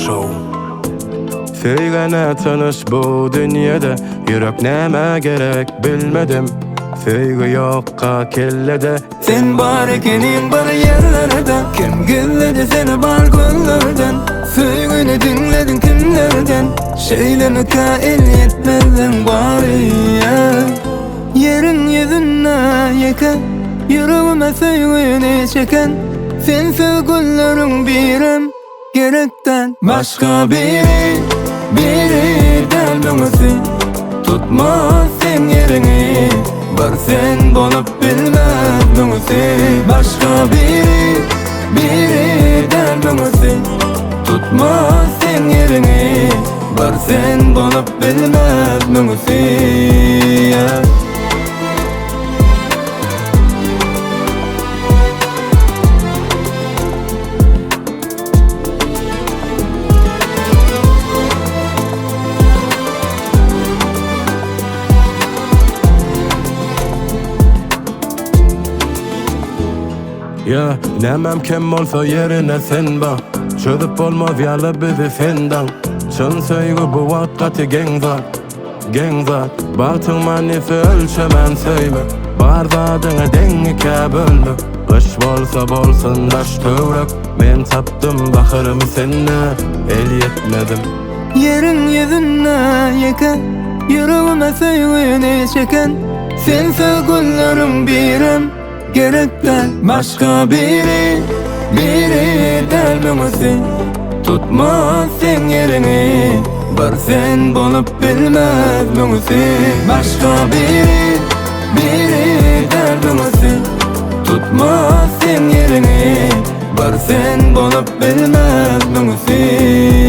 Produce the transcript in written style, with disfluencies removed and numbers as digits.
Show. Söygene tanış bu dünyada, yürek neme gerek bilmedim. Söygü yokka kellede. Sen bar ekenin bar yerlerde, kim gülledi seni bar gönlerden. Söygünü dinledin kimlerden, şeylemi kail yetmezden bari ya. Yerin yüzüne yeken, yüreğime söygünü çeken. Sen söygüllerin birim, gerekten başka biri delmemesi. Tutmaz sen yerini, bar sen bolup bilmez mümesi. Başka biri delmemesi. Tutmaz sen yerini, bar sen bolup bilmez mümesi. Ya nemem kim olsa yerine sen bak. Çözüp olmaz yalı bizi senden. Çın söygü bu vakkati gen zat Batın manisi ölçemen söyle. Barzadını dengike böldük. Kış bolsa bolsun daş tövrek. Men taptım bakırımı senne, el yetmedim. Yerin yüzüne yeken, yüreğime söygünü çeken. Sen söygüllerin birim, gerekten başka biri delmemesi. Tutmaz sen yerini, bar sen bolup bilmez mümesi. Başka biri delmemesi. Tutmaz sen yerini, bar sen bolup bilmez mümesi.